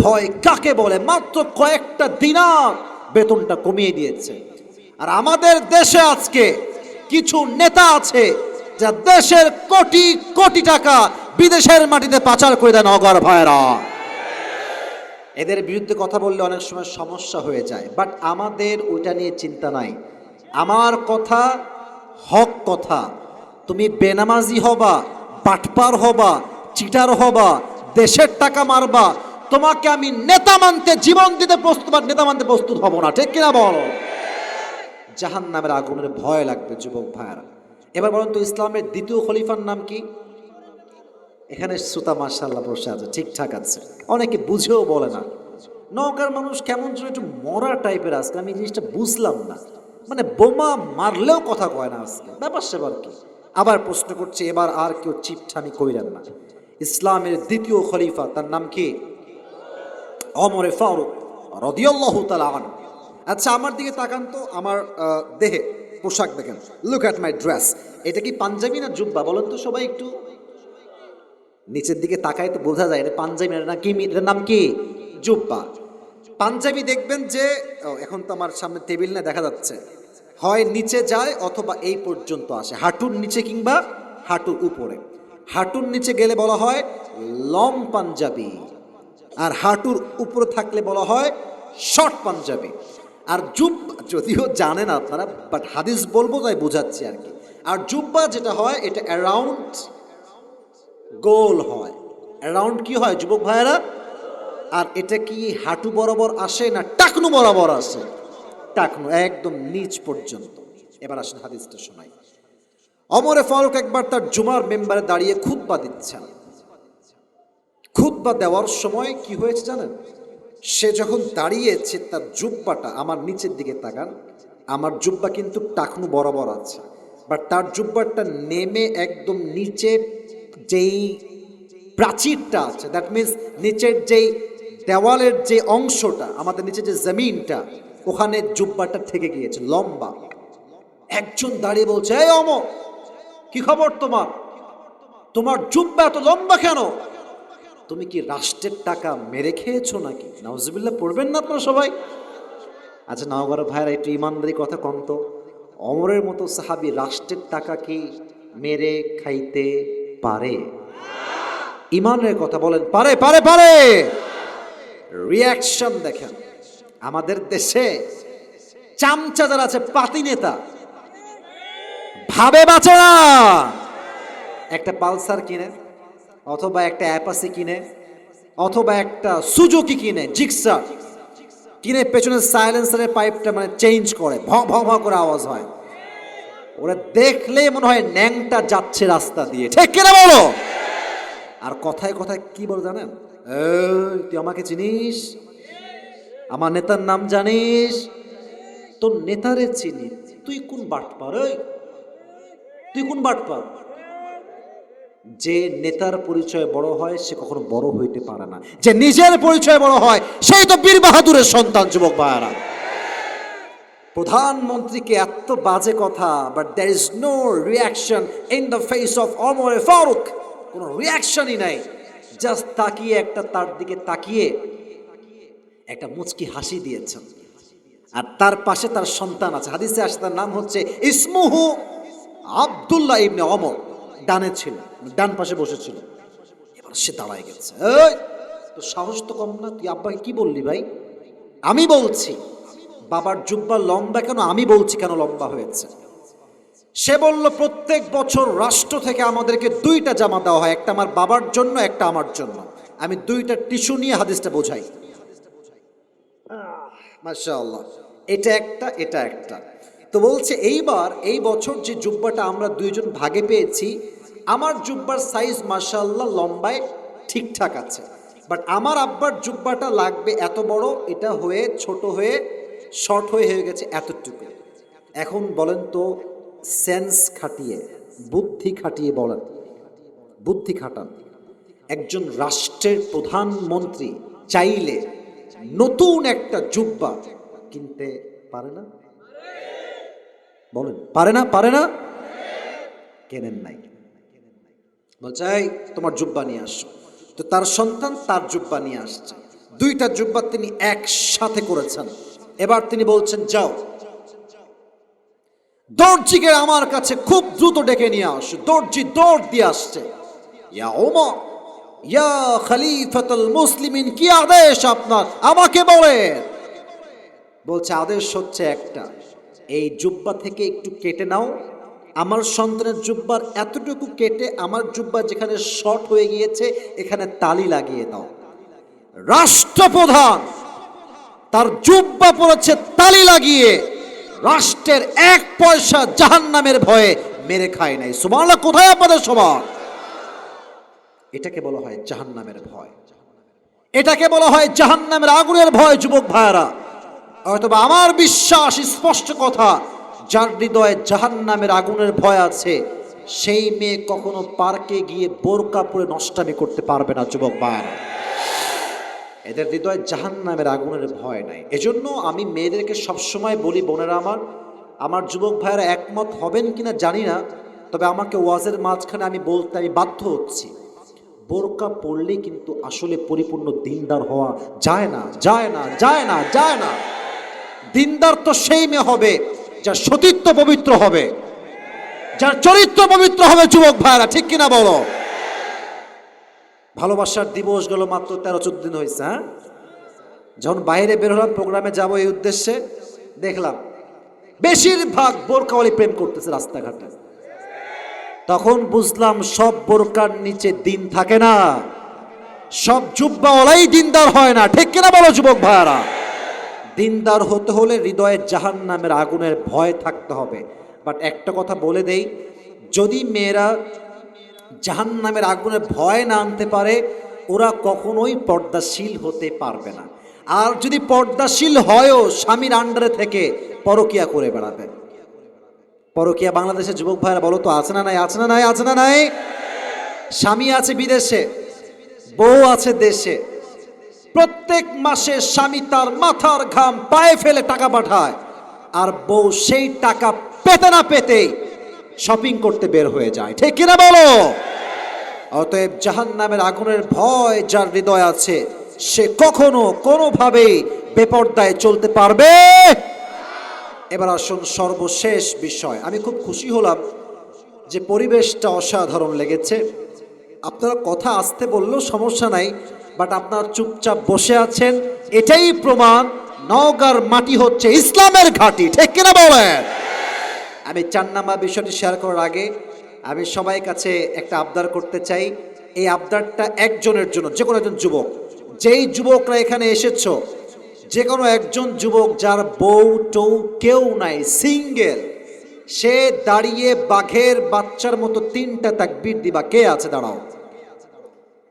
ভয় কাকে বলে? মাত্র কয়েকটা দিনার বেতনটা কমিয়ে দিয়েছে। আর আমাদের দেশে আজকে কিছু নেতা আছে যা দেশের কোটি কোটি টাকা বিদেশের মাটিতে পাচার করে দেন। নগর ভাইরা, এদের বিরুদ্ধে কথা বললে অনেক সময় সমস্যা হয়ে যায়, বাট আমাদের ওইটা নিয়ে চিন্তা নাই। আমার কথা হক কথা। তুমি বেনামাজি হবা, বাটপার হবা, চিটার হবা, দেশের টাকা মারবা, তোমাকে আমি নেতা মানতে জীবন দিতে প্রস্তুত, নেতা মানতে প্রস্তুত হব না। ঠিক কিনা বলো? জাহান্নামের আগুনের ভয় লাগবে যুবক ভাইরা। এবার বলুন তো ইসলামের দ্বিতীয় খলিফার নাম কি? এখানে শ্রোতা মাশাআল্লাহ বসে আছে, ঠিকঠাক আছে, অনেকে বুঝেও বলে না। নওগাঁর মানুষ কেমন যেন একটু মরা টাইপের আজকে, আমি জিনিসটা বুঝলাম না। মানে বোমা মারলেও কথা কয় না আজকে, ব্যাপার সেবার কি? আবার প্রশ্ন করছে, এবার আর কেউ চিপঠামি কইরেন না। ইসলামের দ্বিতীয় খলিফা তার নাম কি? ওমর ফারুক রাদিয়াল্লাহু তাআলা আনহু। আচ্ছা আমার দিকে তাকান তো, আমার দেহে পোশাক দেখেন, লুক অ্যাট মাই ড্রেস। এটা কি পাঞ্জাবি না জুব্বা বলেন তো সবাই একটু? নিচের দিকে তাকায় তো বোঝা যায় এটা পাঞ্জাবি না কি, এটার নাম কি? জুব্বা। পাঞ্জাবি দেখবেন যে এখন তো আমার সামনে টেবিল না দেখা যাচ্ছে, হয় নিচে যায় অথবা এই পর্যন্ত আসে, হাঁটুর নিচে কিংবা হাঁটুর উপরে। হাঁটুর নিচে গেলে বলা হয় লং পাঞ্জাবি, আর হাঁটুর উপরে থাকলে বলা হয় শর্ট পাঞ্জাবি। আর জুব্বা যদিও জানেন আপনারা, বাট হাদিস বলবো তাই বোঝাচ্ছি আর কি। আর জুব্বা যেটা হয় এটা অ্যারাউন্ড গোল হয়। অ্যারাউন্ড কি হয় যুবক ভাইয়েরা? আর এটা কি হাঁটু বরাবর আসে না টাকনু বরাবর আসে? টাকনু একদম নিচ পর্যন্ত। এবার আসেন হাদিসটা শোনাই। ওমর ফারুক একবার তার জুমার মেম্বারে দাঁড়িয়ে খুতবা দিচ্ছেন। খুতবা দেওয়ার সময় কি হয়েছে জানেন? সে যখন দাঁড়িয়েছে তার জুব্বাটা, আমার নিচের দিকে তাকান, আমার জুব্বা কিন্তু টাকনু বরাবর আছে, বাট তার জুব্বাটা নেমে একদম নিচের যেই প্রাচীরটা আছে, দ্যাট মিনস নিচের যেই দেওয়ালের যে অংশটা, আমাদের নিচে যে জমিনটা, ওখানে জুব্বাটা থেকে গিয়েছে লম্বা। একজন দাঁড়িয়ে বলছে, এই ওমর, কি খবর তোমার? তোমার জুব্বা এত লম্বা কেন? তুমি কি রাষ্ট্রের টাকা মেরে খেয়েছো নাকি? নাউজুবিল্লাহ পড়বেন না আপনারা সবাই? আচ্ছা নওগাঁর ভাইরা একটু ইমানদারি কথা কন তো, ওমরের মতো সাহাবী রাষ্ট্রের টাকা কি মেরে খাইতে পারে? ইমানের কথা বলেন, পারে পারে পারে? রিয়াকশন দেখেন। আমাদের দেশে চামচা যারা আছে, পাতি নেতা, ভাবে বাঁচে না। একটা পালসার কিনে, অথবা একটা অ্যাপাসি কিনে, অথবা একটা সুজুকি কিনে, জিক্সার কিনে, পেছনে সাইলেন্সারের পাইপটা মানে চেঞ্জ করে, ভ ভ ভ করে আওয়াজ হয়। ওরা দেখলেই মনে হয় ন্যাংটা যাচ্ছে রাস্তা দিয়ে। ঠিক কিনা বলো? আর কথায় কথায় কি বল জানেন? তুই আমাকে চিনিস? আমার নেতার নাম জানিস? তোর নেতারে চিনি, তুই কোন বাটপার? তুই কোন বাটপার? যে নেতার পরিচয় বড় হয় সে কখনো বড় হইতে পারে না। যে নিজের পরিচয় বড় হয় সেই তো বীর বাহাদুরের সন্তান। যুবক ভাইরা, প্রধানমন্ত্রীকে এত বাজে কথা, but there is no reaction in the face of Omar Farooq. কোনো রিয়াকশনই নাই, জাস্ট তাকিয়ে একটা তার দিকে তাকিয়ে একটা মুচকি হাসি দিয়েছেন। আর তার পাশে তার সন্তান আছে, হাদিসে আসে তার নাম হচ্ছে ইসমুহু আব্দুল্লাহ ইবনে ওমর। ডানে ছিল, ডান পাশে বসেছিল। এবার সে দাঁড়ায় গেছে। এই তো সাহস তো কম না, তুই আব্বাকে কি বললি ভাই? আমি বলছি বাবার জুব্বা লম্বা কেন, আমি বলছি কেন লম্বা হয়েছে। সে বলল প্রত্যেক বছর রাষ্ট্র থেকে আমাদেরকে দুইটা জামা দেওয়া হয়, একটা আমার বাবার জন্য, একটা আমার জন্য। আমি দুইটা টিস্যু নিয়ে হাদিসটা বোঝাই। মাশাআল্লাহ, এটা একটা, এটা একটা। তো বলছে এইবার এই বছর যে জুব্বাটা আমরা দুইজন ভাগে পেয়েছি, আমার জুব্বার সাইজ মাশাআল্লাহ লম্বায় ঠিকঠাক আছে, বাট আমার আব্বার জুব্বাটা লাগবে এত বড়, এটা হয়ে ছোট হয়ে শর্ট হয়ে গেছে এতটুকু। এখন বলেন তো, সেন্স খাটিয়ে, বুদ্ধি খাটিয়ে বলেন, বুদ্ধি খাটান, একজন রাষ্ট্রের প্রধানমন্ত্রী চাইলে নতুন একটা জুব্বা কিনতে পারে না? বলেন পারে না? পারে না? কেনেন নাই, বলছে এই তোমার জুব্বা নিয়ে আসো। তো তার সন্তান তার জুব্বা নিয়ে আসছে, দুইটা জুব্বা তিনি একসাথে করেছেন। এবার তিনি বলছেন যাও দর্জিকে আমার কাছে খুব দ্রুত ডেকে নিয়ে আসো। দর্জি দৌড় দিয়ে আসছে, ইয়া ওমর ইয়া খলিফাতুল মুসলিমিন, কি আদেশ আপনার, আমাকে বলেন। বলছে আদেশ হচ্ছে একটা, এই জুব্বা থেকে একটু কেটে নাও, আমার সন্তানের জুব্বার এতটুকু কেটে আমার জুব্বা যেখানে শর্ট হয়ে গিয়েছে এখানে তালি লাগিয়ে দাও। রাষ্ট্রপ্রধান তার জুব্বা পড়েছে তালি লাগিয়ে, রাষ্ট্রের এক পয়সা জাহান্নামের ভয়ে মেরে খায় নাই। সুবহানাল্লাহ, কোথায় আপনাদের সবার? এটাকে বলা হয় জাহান্নামের ভয়, এটাকে বলা হয় জাহান্নামের আগুনের ভয়। যুবক ভাইরা, অথবা আমার বিশ্বাস স্পষ্ট কথা, যার হৃদয়ে জাহান্নামের আগুনের ভয় আছে সেই মেয়ে কখনো পার্কে গিয়ে বোরকা পরে নষ্টামি করতে পারবে না। যুবক ভাইরা, এদের হৃদয়ে জাহান্নামের আগুনের ভয় নাই। এজন্য আমি মেয়েদেরকে সবসময় বলি, বোনেরা আমার যুবক ভাইয়েরা একমত হবেন কিনা জানি না, তবে আমাকে ওয়াজের মাঝখানে আমি বলতে আমি বাধ্য হচ্ছি, বোরকা পরলে কিন্তু আসলে পরিপূর্ণ দিনদার হওয়া যায় না, যায় না, যায় না, যায় না। দিনদার তো সেই মেয়ে হবে যার সতীত্ব পবিত্র হবে, যার চরিত্র পবিত্র হবে। যুবক ভাইরা, ঠিক কিনা বলো? ভালোবাসার দিবস গেল মাত্র 13-14 দিন হয়েছে। হ্যাঁ, যখন বাইরে বের হলাম প্রোগ্রামে যাব এই উদ্দেশ্যে, দেখলাম বেশিরভাগ বোরকাওয়ালি প্রেম করতেছে রাস্তাঘাটে। তখন বুঝলাম সব বোরকার নিচে দিন থাকে না, সব জুব্বাওয়ালাই দিনদার হয় না। ঠিক কিনা বলো যুবক ভাইরা? দিনদার হতে হলে হৃদয়ে জাহান্নামের আগুনের ভয় থাকতে হবে। বাট একটা কথা বলে দেই, যদি মেয়েরা জাহান্নামের আগুনের ভয় না আনতে পারে, ওরা কখনোই পর্দাশীল হতে পারবে না। আর যদি পর্দাশীল হয়ও স্বামীর আন্ডারে থেকে পরকিয়া করে বেড়াবে। পরকিয়া বাংলাদেশের যুবক ভাইরা বলো তো, আছে না নাই? আছে না নাই? আছে না নাই? স্বামী আছে বিদেশে, বউ আছে দেশে, প্রত্যেক মাসে স্বামী তার মাথার ঘাম পায়ে ফেলে টাকা পাঠায়, আর বউ সেই টাকা পেতে না পেতেই শপিং করতে বের হয়ে যায়। ঠিক কিনা বলো? অতএব জাহান্নামের আগুনের ভয় যার হৃদয় আছে সে কখনো কোনোভাবেই বেপরদায় চলতে পারবে। এবার আসুন সর্বশেষ বিষয়। আমি খুব খুশি হলাম যে পরিবেশটা অসাধারণ লেগেছে। আপনারা কথা আসতে বললেও সমস্যা নাই, বাট আপনারা চুপচাপ বসে আছেন, এটাই প্রমাণ নওগাঁর মাটি হচ্ছে ইসলামের ঘাঁটি। ঠিক কিনা বলেন? আমি 4 নাম্বার বিষয়টি শেয়ার করার আগে আমি সবাই কাছে একটা আবদার করতে চাই। এই আবদারটা একজনের জন্য, যে কোনো একজন যুবক, যেই যুবকরা এখানে এসেছো, যে কোনো একজন যুবক যার বউ টৌ কেউ নাই, সিঙ্গেল, সে দাঁড়িয়ে বাঘের বাচ্চার মতো 3টা তাকবীর দিবা। কে আছে? দাঁড়াও।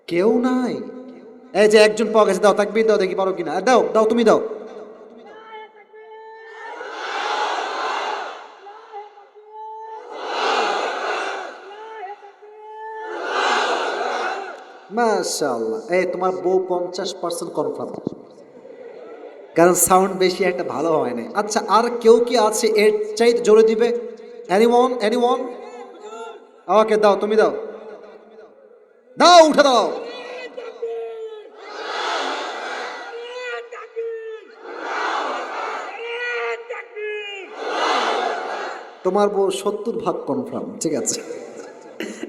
কেউ নাই? এই যে একজন পাওয়া গেছে, দাও তাকবীর দাও, দেখি পারো কিনা। দাও দাও, তুমি দাও। মাশাআল্লাহ, এই তোমার বউ 50% কনফার্ম, কারণ সাউন্ড বেশি একটা ভালো হয় না। আচ্ছা, আর কেউ কি আছে এর চাইতে জোরে দিবে? এনিওয়ান? এনিওয়ান? ওকে, দাও, তুমি দাও, দাও, উঠে দাও। তোমার বউ 70% কনফার্ম। ঠিক আছে,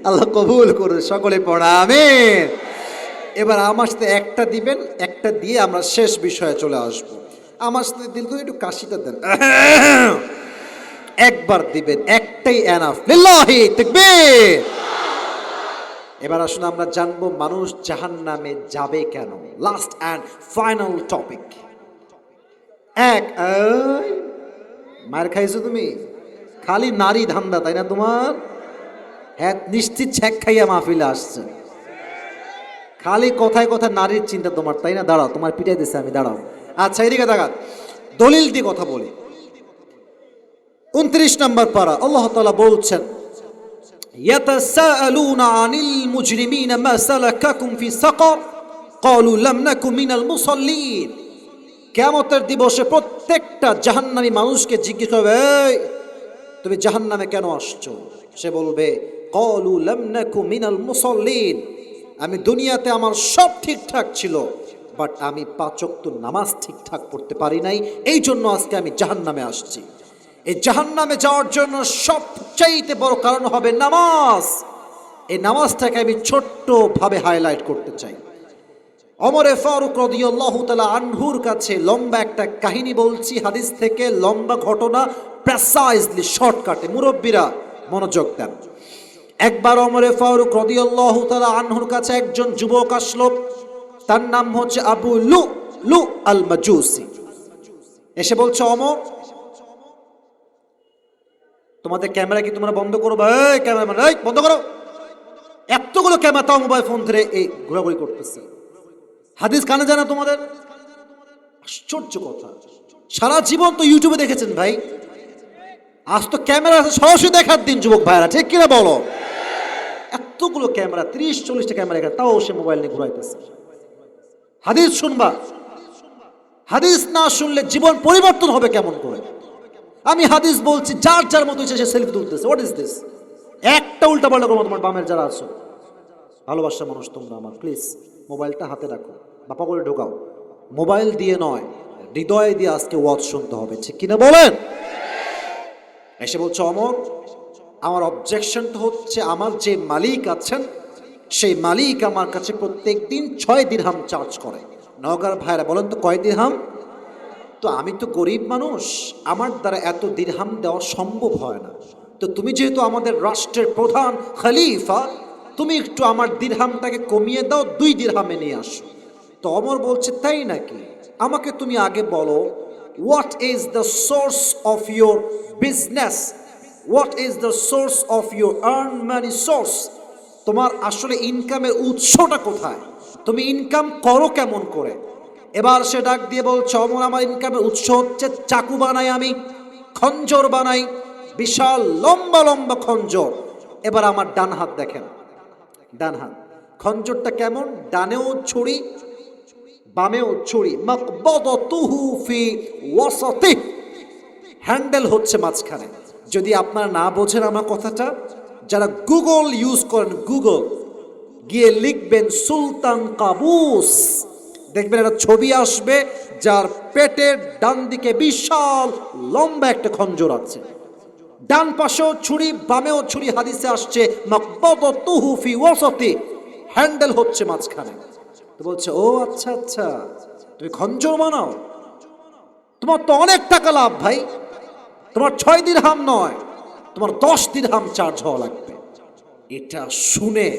আল্লাহ কবুল করে, সকলে পড়া আমিন। এবার আমার সাথে একটা দিবেন, একটা দিয়ে আমরা শেষ বিষয়ে চলে আসব। আমার সাথে দিল তো, একটু কাশিটা দেন, একবার দিবেন, একটাই এনাফ। লিল্লাহি তাকবীর। এবার আসুন আমরা জানবো মানুষ জাহান্নামে যাবে কেন। Last and final topic. মার খাইছো তুমি, খালি নারী ধান্দা, তাই না? তোমার হ্যাঁ নিশ্চিত ছ্যাক খাইয়া মাহফিলে আসছে। খালি কথায় কথা নারীর চিন্তা তোমার, তাই না? দাঁড়াও, তোমার পিটাই দিছে আমি, দাঁড়াও। আচ্ছা এদিকে তাকান, দলিল দিয়ে কথা বলি। 29 নম্বর পারা, আল্লাহ তাআলা বলছেন ইয়াতাসাআলুনা আনিল মুজরিমিনা মা সালাকাকুম ফি সাকার ক্বালু লাম নাকু মিনাল মুসাল্লিন। কিয়ামতের দিবসে প্রত্যেকটা জাহান্নামী মানুষকে জিজ্ঞেস করবে, এই তুমি জাহান্নামে কেন আসছো? সে বলবে ক্বালু লাম নাকু মিনাল মুসাল্লিন, আমি দুনিয়াতে আমার সব ঠিকঠাক ছিল, বাট আমি 5 ওয়াক্ত নামাজ ঠিকঠাক পড়তে পারি নাই, এই জন্য আজকে আমি জাহান্নামে আসছি। এই জাহান্নামে যাওয়ার জন্য সবচাইতে বড় কারণ হবে নামাজ। এই নামাজটাকে আমি ছোট্টভাবে হাইলাইট করতে চাই। ওমরে ফারুক রাদিয়াল্লাহু তাআলা আনহুর কাছে লম্বা একটা কাহিনী বলছি, হাদিস থেকে লম্বা ঘটনা প্রেসাইজলি শর্টকাটে, মুরব্বীরা মনোযোগ দেন। একবার ওমরে ফারুক রাদিয়াল্লাহু তাআলা আনহুর কাছে একজন যুবক আসলো, তার নাম হচ্ছে আবু লু আল মাজুসি। এসে বলছে, ওমর তোমাদের ক্যামেরা কি তোমরা বন্ধ করো? এই ক্যামেরাম্যান, এই বন্ধ করো। এতগুলো ক্যামেরা তাও মোবাইল ফোন ধরে এই ঘোরাঘুরি করতেছে, হাদিস কানে জানা তোমাদের? আশ্চর্য কথা, সারা জীবন তো ইউটিউবে দেখেছেন ভাই, আজ তো ক্যামেরা সরাসরি দেখার দিন যুবক ভাইরা, ঠিক কিনা বলো? এতগুলো ক্যামেরা, 30-40টা ক্যামেরা, তাও সে মোবাইল নিয়ে ঘুরাইতেছে। হাদিস শুনবা, হাদিস না শুনলে জীবন পরিবর্তন হবে কেমন করে? আমি হাদিস বলছি, যার যার মতো সে সেলফি তুলতেছে। What is this? একটা উল্টা পাল্টা করবো। তোমার বামের যারা আছো, ভালোবাসার মানুষ তোমরা আমার, প্লিজ মোবাইলটা হাতে রাখো, বাপা করে ঢোকাও। মোবাইল দিয়ে নয়, হৃদয় দিয়ে আজকে ওয়াজ শুনতে হবে, ঠিক কিনা বলেন? এসে বলছে, অমর আমার অবজেকশনটা হচ্ছে, আমার যে মালিক আছেন সেই মালিক আমার কাছে প্রত্যেক দিন 6 দিরহাম চার্জ করে। নওগাঁর ভাইরা বলেন তো কয় দিরহাম? তো আমি তো গরিব মানুষ, আমার দ্বারা এত দিরহাম দেওয়া সম্ভব হয় না। তো তুমি যেহেতু আমাদের রাষ্ট্রের প্রধান খলিফা, তুমি একটু আমার দিরহামটাকে কমিয়ে দাও, 2 দিরহামে নিয়ে আসো। তো অমর বলছে, তাই নাকি? আমাকে তুমি আগে বলো, what is the source of your business, what is the source of your earn money source? তোমার আসলে ইনকামের উৎসটা কোথায়? তুমি ইনকাম করো কেমন করে? এবার সে ডাক দিয়ে বলছে, অমর আমার ইনকামের উৎস হচ্ছে চাকু বানাই, আমি খঞ্জর বানাই, বিশাল লম্বা লম্বা খঞ্জর। এবার আমার ডান হাত দেখেন, ডান হাত খঞ্জরটা কেমন, ডানেও ছুরি বামেও ছুরি, মাকবাদাতুহু ফি ওয়াসাতিহ, হ্যান্ডেল হচ্ছে মাঝখানে। যদি আপনারা না বোঝেন আমার কথাটা, যারা গুগল ইউজ করেন, গুগল গিয়ে লিখবেন সুলতান কাবুস, দেখবেন একটা ছবি আসবে, যার পেটের ডান দিকে বিশাল লম্বা একটা খঞ্জর আছে, ডান পাশেও ছুরি বামেও ছুরি, হাদিসে আসছে মাকবাদাতুহু ফি ওয়াসাতি, হ্যান্ডেল হচ্ছে মাঝখানে। তো বলছে, ও আচ্ছা আচ্ছা, তুমি খঞ্জর বানাও, তোমার তো অনেক টাকা লাভ ভাই, তোমার 6 দিরহাম নয়, তোমার 10 দিরহাম চার্জ হওয়া লাগবে। এটা শুনে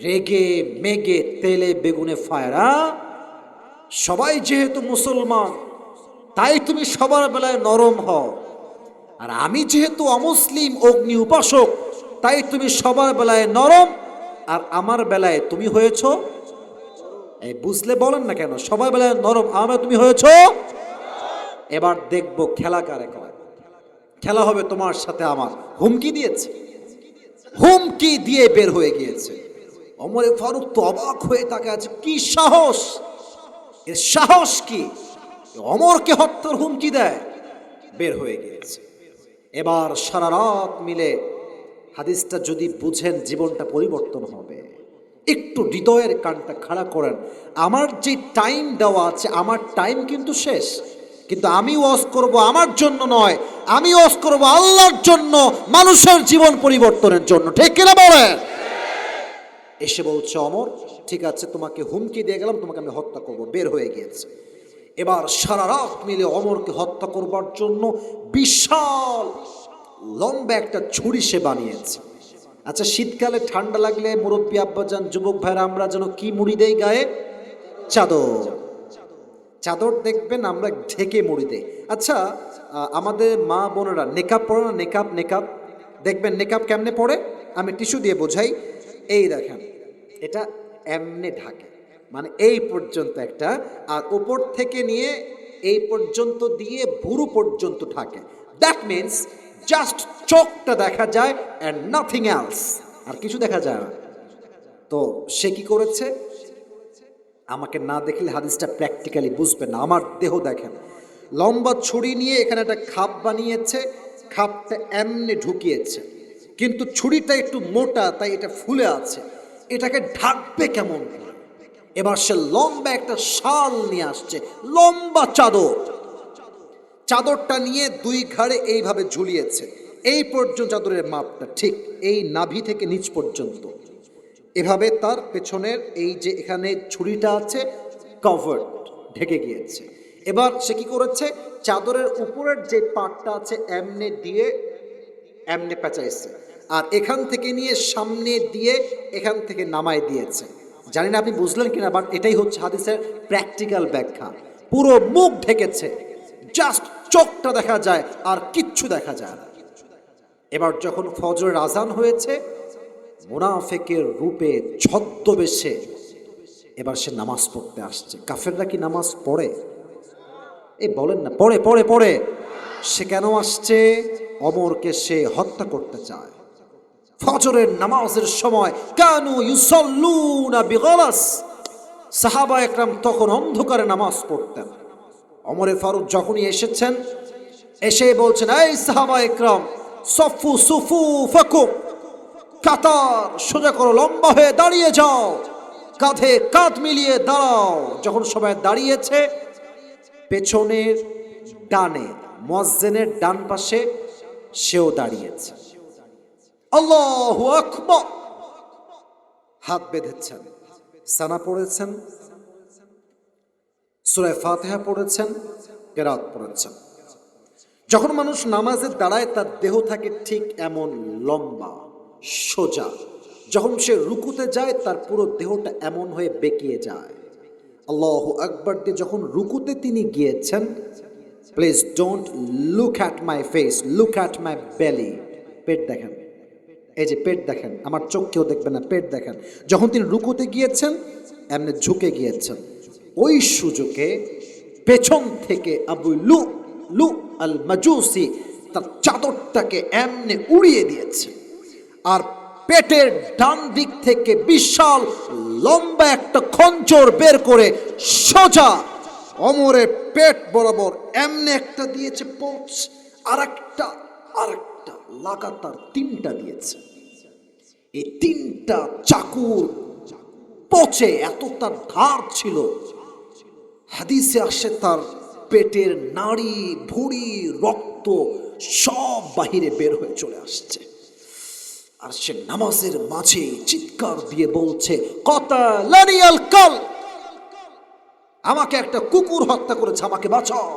রেগে মেগে তেলে বেগুনে ফায়রা, সবাই যেহেতু মুসলমান তাই তুমি সবার বেলায় নরম হও, আর আমি যেহেতু অমুসলিম অগ্নি উপাসক তাই তুমি সবার বেলায় নরম, আর আমার বেলায় তুমি হয়েছ, এই বুঝলে বলেন না কেন, সবার বেলায় নরম, আমার তুমি হয়েছ। এবার দেখবো খেলা কারে করে, খেলা হবে তোমার সাথে আমার। হুমকি দিয়েছে, হুমকি দিয়ে বের হয়ে গিয়েছে। ওমরে ফারুক তো অবাক হয়ে তাকে আছে, কি সাহস, এর সাহস কি, ওমরকে হত্যার হুমকি দেয়, বের হয়ে গিয়েছে। এবার সারা রাত মিলে হাদিসটা যদি বুঝেন, জীবনটা পরিবর্তন হবে। একটু হৃদয়ের কানটা খাড়া করেন, আমার যে টাইম দেওয়া আছে, আমার টাইম কিন্তু শেষ, কিন্তু আমি ওয়াজ করব আমার জন্য নয়, আমি ওয়াজ করব আল্লাহর জন্য, মানুষের জীবন পরিবর্তনের জন্য, ঠিক কিনা বলেন? এসে বলছে, অমর ঠিক আছে, তোমাকে হুমকি দিয়ে গেলাম, তোমাকে আমি হত্যা করব, বের হয়ে গিয়েছে। এবার সারা রাত মিলে অমরকে হত্যা করবার জন্য বিশাল লম্বা একটা ছুরি সে বানিয়েছে। আচ্ছা, শীতকালে ঠান্ডা লাগলে মুরব্বী আব্বাজান, যুবক ভাইরা, আমরা যেন কি মুড়ি দেই গায়ে? চাদর। চাদর দেখবেন আমরা ঢেকে মুড়ি দেই। আচ্ছা, আমাদের মা বোনেরা নেকাব পরে না? নেকাব, নেকাব দেখবেন, নেকাব কেমনে পড়ে? আমি টিস্যু দিয়ে বোঝাই। এই দেখেন, এটা এমনে ঢাকে, মানে এই পর্যন্ত একটা, আর উপর থেকে নিয়ে এই পর্যন্ত দিয়ে ভুরু পর্যন্ত ঢাকে। দ্যাট মিনস জাস্ট চোখটা দেখা যায় অ্যান্ড নাথিং এলস, আর কিছু দেখা যায় না। তো সে কি করেছে? আমাকে না দেখলে হাদিসটা প্র্যাকটিক্যালি বুঝবেন না। আমার দেহ দেখেন, লম্বা ছুরি নিয়ে এখানে একটা খাপ বানিয়েছে, খাপটা এমনি ঢুকিয়েছে, কিন্তু ছুরিটা একটু মোটা তাই এটা ফুলে আছে। এটাকে ঢাকবে কেমন করে? এবার সে লম্বা একটা শাল নিয়ে আসছে, লম্বা চাদর, চাদরটা নিয়ে দুই ঘাড়ে এইভাবে ঝুলিয়েছে। এই পর্যন্ত চাদরের মাপটা ঠিক এই নাভি থেকে নিচ পর্যন্ত, এভাবে তার পেছনের এই যে এখানে ছুরিটা আছে কভার্ড, ঢেকে গিয়েছে। এবার সে কি করেছে? চাদরের উপরের যে পাটটা আছে এমনে দিয়ে এমনে পেঁচাইছে, আর এখান থেকে নিয়ে সামনে দিয়ে এখান থেকে নামায় দিয়েছে। জানি না আপনি বুঝলেন কিনা, বাট এটাই হচ্ছে হাদিসের প্র্যাকটিক্যাল ব্যাখ্যা। পুরো মুখ ঢেকেছে, জাস্ট চোখটা দেখা যায় আর কিচ্ছু দেখা যায় না। এবার যখন ফজরের আজান হয়েছে, মুনাফিকের রূপে ছদ্মবেশে এবার সে নামাজ পড়তে আসছে। কাফেররা কি নামাজ পড়ে? এই বলেন না, পড়ে পড়ে পড়ে। সে কেন আসছে? ওমরকে সে হত্যা করতে চায়। ফজরের নামাজের সময় কানু ইউসাল্লুনা বিগলাস, সাহাবা একরাম তখন অন্ধকারে নামাজ পড়তেন। ওমরে ফারুক যখনই এসেছেন, এসে বলছেন, এই সাহাবা একরাম, সফু সুফু ফাকুম, কাতার সোজা করো, লম্বা হয়ে দাঁড়িয়ে যাও, কাঁধে কাঁধ মিলিয়ে দাঁড়াও। যখন সবাই দাঁড়িয়েছে, পেছনের ডানে মুয়াজ্জিনের ডান পাশে সেও দাঁড়িয়েছে। আল্লাহু আকবার, হাত বেঁধেছেন, সানা পড়েছেন, সূরা ফাতিহা পড়েছেন, কেরাত পড়েছেন। যখন মানুষ নামাজে দাঁড়ায় তার দেহ থাকে ঠিক এমন লম্বা সোজা। যখন সে রুকুতে যায় তার পুরো দেহটা এমন হয়ে বেঁকিয়ে যায়। আল্লাহু আকবার দিয়ে যখন রুকুতে তিনি গিয়েছেন, please don't look at my face, look at my বেলি। পেট দেখেন, এই যে পেট দেখেন, আমার চোখ কেউ দেখবে না, পেট দেখেন। যখন তিনি রুকুতে গিয়েছেন এমনি ঝুঁকে গিয়েছেন, ওই সুযোগে পেছন থেকে আবু লু লু আল মাজুসি তার চাদরটাকে এমনি উড়িয়ে দিয়েছে, আর পেটের ডান দিক থেকে বিশাল লম্বা একটা খঞ্জর বের করে সোজা ওমরের পেট বরাবর এমনি একটা দিয়েছে পোঁচ, আরেকটা লাগাতার তিনটা দিয়েছে। এই তিনটা চাকুর পচে এত তার ধার ছিল, হাদিসে আসে তার পেটের নাড়ি ভুঁড়ি রক্ত সব বাহিরে বের হয়ে চলে আসছে। আর সে নামাজের মাঝে চিৎকার দিয়ে বলছে, কাতালানিয়াল কাল, আমাকে একটা কুকুর হত্যা করেছে, আমাকে বাঁচাও।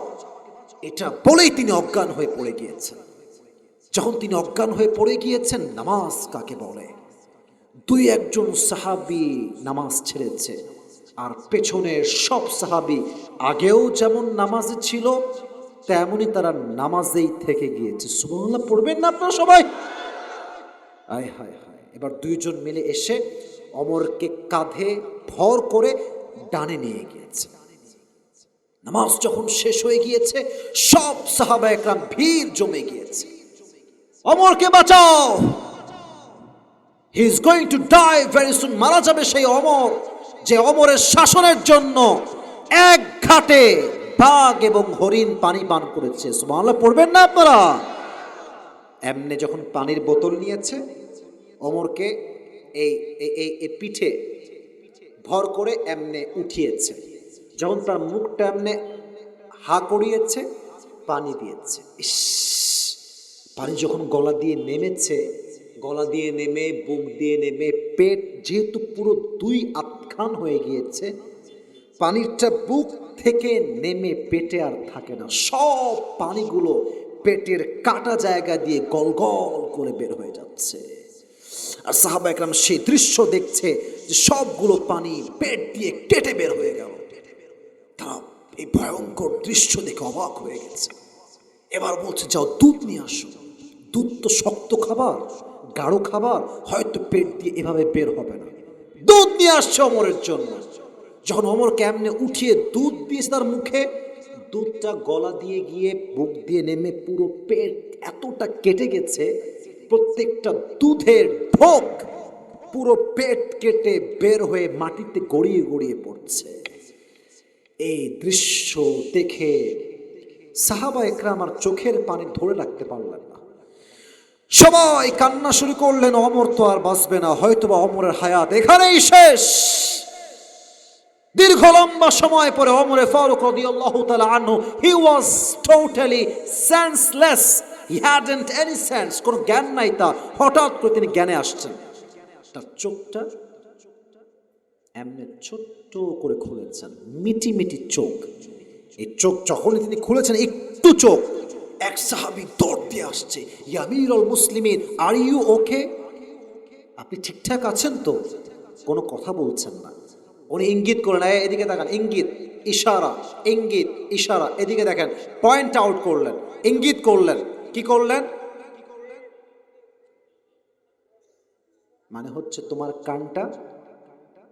এটা বলেই তিনি অজ্ঞান হয়ে পড়ে গিয়েছেন। যখন তিনি অজ্ঞান হয়ে পড়ে গিয়েছেন, নামাজ কাকে বলে? দুই একজন সাহাবী নামাজ ছেড়েছে, আর পেছনের সব সাহাবী আগেও যেমন নামাজে ছিল তেমনই তারা নামাজেই থেকে গিয়েছে। সুবহানাল্লাহ পড়বেন না আপনারা সবাই? আয় হায় হায়। এবার দুইজন মিলে এসে ওমরকে কাঁধে ভর করে ডানে নিয়ে গিয়েছে। নামাজ যখন শেষ হয়ে গিয়েছে, সব সাহাবা একরাম ভিড় জমে গিয়েছে, ওমরকে বাঁচাও, he is going to die very soon, মারা যাবে সেই ওমর যে ওমরের শাসনের জন্য এক ঘাটে বাঘ এবং হরিণ পানি পান করেছে। সুবহানাল্লাহ পড়বেন না আপনারা? এমনি যখন পানির বোতল নিয়েছে, ওমরকে এই পিঠে ভর করে এমনে উঠিয়েছে, যখন তার মুখটা এমনে হা করিয়েছে, পানি দিয়েছে। ইস, পানি যখন গলা দিয়ে নেমেছে, গলা দিয়ে নেমে বুক দিয়ে নেমে পেট যেহেতু পুরো দুই আধখান হয়ে গিয়েছে, পানিটা বুক থেকে নেমে পেটে আর থাকে না, সব পানিগুলো পেটের কাটা জায়গা দিয়ে গল গল করে বের হয়ে যাচ্ছে। আর সাহাবা একরাম সেই দৃশ্য দেখছে যে সবগুলো পানি পেট দিয়ে কেটে বের হয়ে গেল। তারা এই ভয়ঙ্কর দৃশ্য দেখে অবাক হয়ে গেছে। এবার বলছে, যাও দুধ নিয়ে আসো। দুধ তো শক্ত খাবার, গাঢ় খাবার, হয়তো পেট দিয়ে এভাবে বের হবে না। দুধ নিয়ে আসছে অমরের জন্য। যখন অমর কেমনে উঠিয়ে দুধ দিয়েছে তার মুখে, দুধটা গলা দিয়ে গিয়ে বুক দিয়ে নেমে পুরো পেট এতটা কেটে গেছে, প্রত্যেকটা দুধের ঢোক পুরো পেট কেটে বের হয়ে মাটিতে গড়িয়ে গড়িয়ে পড়ছে। এই দৃশ্য দেখে সাহাবা একরাম আর চোখের পানি ধরে রাখতে পারলেন না। সবাই কান্না শুরু করলেন, অমর তো আর বাঁচবে না, হয়তোবা অমরের হায়াত এখানেই শেষ। দীর্ঘ লম্বা সময় পরে ওমর ফারুক রাদিয়াল্লাহু তাআলা আনহু, he was totally senseless, he hadn't any sense, কোনো জ্ঞান নাই তার। হঠাৎ করে তিনি জ্ঞানে আসছেন। তার চোখটা এমনি ছোট্ট করে খুলেছেন, মিটি মিটি চোখ। এই চোখ যখনই তিনি খুলেছেন, একটু চোখ, এক সাহাবী দৌড় দিয়ে আসছে, ইয়া আমিরুল মুসলিমিন, আর ইউ ওকে? আপনি ঠিকঠাক আছেন তো? কোনো কথা বলছেন না। উনি ইঙ্গিত করলেন, এদিকে দেখেন, ইঙ্গিত ইশারা, ইঙ্গিত ইশারা, এদিকে দেখেন, পয়েন্ট আউট করলেন, ইঙ্গিত করলেন। কি করলেন? মানে হচ্ছে তোমার কানটা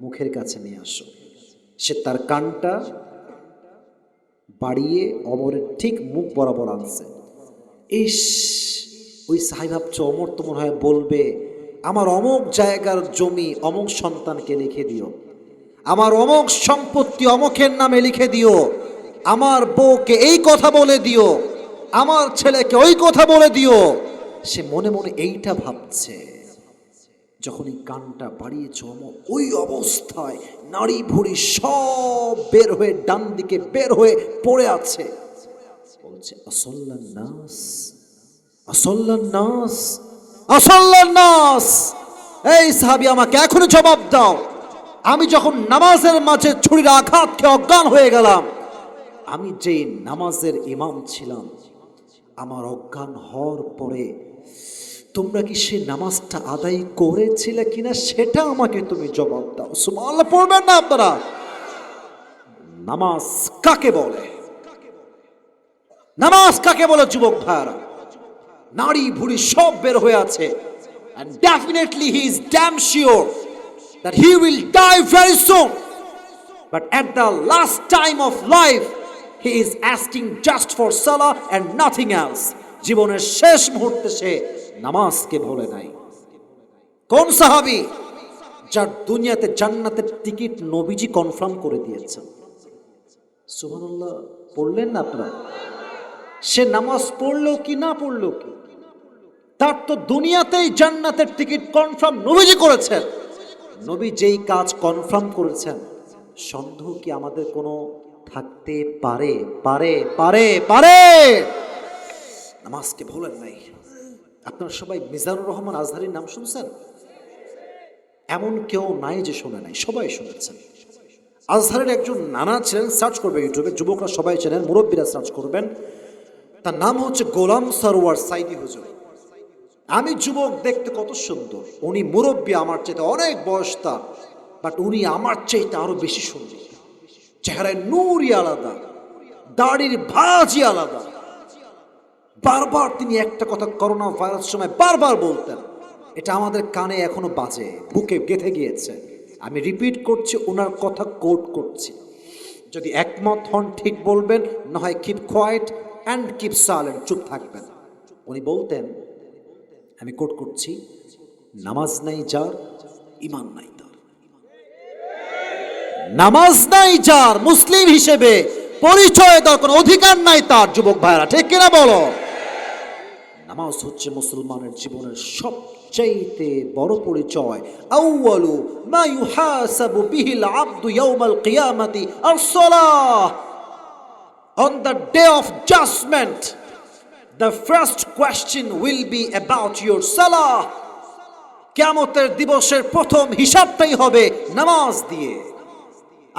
মুখের কাছে নিয়ে আসো। সে তার কানটা বাড়িয়ে অমরের ঠিক মুখ বরাবর আনছে। ইস, ওই সাহাবী ভাবছে অমর তো মনে হয় বলবে, আমার অমুক জায়গার জমি অমুক সন্তানকে লিখে দিও, আমার অমুক সম্পত্তি অমুকের নামে লিখে দিও, আমার বউকে এই কথা বলে দিও, আমার ছেলেকে ওই কথা বলে দিও। সে মনে মনে এইটা ভাবছে। যখন এই কানটা বাড়িয়েছে অমর, ওই অবস্থায় নাড়ি ভুড়ি সব বের হয়ে ডান দিকে বের হয়ে পড়ে আছে। বলছে আসল্লান নাস, আসল্লান নাস, আসল্লান নাস। এই সাহাবী আমাকে এখনই জবাব দাও, আমি যখন নামাজের মাঝে ছুরির আঘাত খেয়ে অজ্ঞান হয়ে গেলাম, আমি যেই নামাজের ইমাম ছিলাম, আমার অজ্ঞান হওয়ার পরে তোমরা কি সে নামাজটা আদায় করেছিলে কিনা সেটা আমাকে তুমি জবাব দাও। সুবহানাল্লাহ পড়বেন না আপনারা? নামাজ কাকে বলে? নামাজ কাকে বলে যুবক ভাইরা? নারী ভুড়ি সব বের হয়ে আছে, and definitely he is damn sure that he will die very soon, but at the last time of life he is asking just for salah and nothing else. জীবনের শেষ মুহূর্তে সে নামাজকে ভুলে নাই। কোন সাহাবী? যার দুনিয়াতে জান্নাতের টিকিট নবীজি কনফার্ম করে দিয়েছেন। সুবহানাল্লাহ পড়লেন না আপনারা? সে নামাজ পড়লো কি না পড়লো কি, তার তো দুনিয়াতেই জান্নাতের টিকিট কনফার্ম নবীজি করেছেন। নবী যেই কাজ কনফার্ম করেছেন, সন্দেহ কি আমাদের কোনো থাকতে পারে? পারে পারে পারে নামাজকে ভুলেন নাই। আপনারা সবাই মিজানুর রহমান আজহারীর নাম শুনছেন? এমন কেউ নাই যে শোনে নাই, সবাই শুনেছেন। আজহারের একজন নানা ছিলেন, সার্চ করবে ইউটিউবে, যুবকরা সবাই চেনেন, মুরব্বীরা সার্চ করবেন। তার নাম হচ্ছে গোলাম সরওয়ার সাইদি হুজুর। আমি যুবক দেখতে কত সুন্দর, উনি মুরব্বী, আমার চাইতে অনেক বয়স তার, বাট উনি আমার চাইতে আরো বেশি সুন্দর। চেহারায় নূরই আলাদা, দাড়ির ভাঁজই আলাদা। বারবার তিনি একটা কথা করোনা ভাইরাস সময় বারবার বলতেন, এটা আমাদের কানে এখনো বাজে, বুকে গেঁথে গিয়েছে। আমি রিপিট করছি, ওনার কথা কোট করছি। যদি একমত হন ঠিক বলবেন, না হয় keep quiet and keep silent, চুপ থাকবেন। উনি বলতেন, আমি কোট করছি, নামাজ নাই যার ঈমান নাই তার। নামাজ নাই যার, মুসলিম হিসেবে পরিচয় দেওয়ার কোনো অধিকার নাই তার। যুবক ভাইরা ঠিক কিনা বলো? নামাজ হচ্ছে মুসলমানের জীবনের সবচাইতে বড় পরিচয়। আউয়ালু মা ইউহাসাবু বিহিল আবদু ইয়াউমাল কিয়ামাতি আস-সালাহ। On the day of judgment, the first question will be about your salah. কিয়ামতের দিবসের প্রথম হিসাবটাই হবে নামাজ দিয়ে।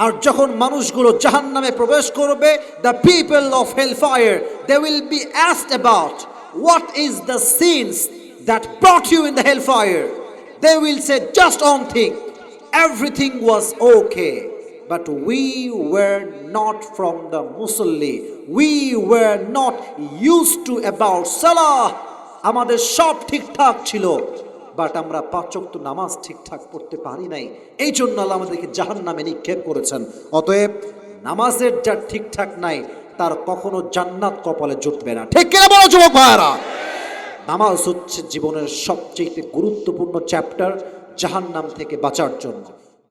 আর যখন মানুষগুলো জাহান্নামে প্রবেশ করবে, the people of hellfire, they will be asked about what is the sins that brought you in the hellfire. They will say just one thing, everything was okay, but we were not from the musalli, we were not used to about salah, আমাদের সব ঠিকঠাক ছিল, but আমরা 5 ওয়াক্ত নামাজ ঠিকঠাক পড়তে পারি নাই, এই জন্য আল্লাহ আমাদেরকে জাহান্নামে নিক্ষেপ করেছেন। অতএব নামাজের যা ঠিকঠাক নাই তার কখনো জান্নাত কপালে জুটবে না। ঠিক কিনা বলো যুবক ভাইরা? নামাজ হচ্ছে জীবনের সবচেয়ে গুরুত্বপূর্ণ চ্যাপ্টার জাহান্নাম থেকে বাঁচার জন্য।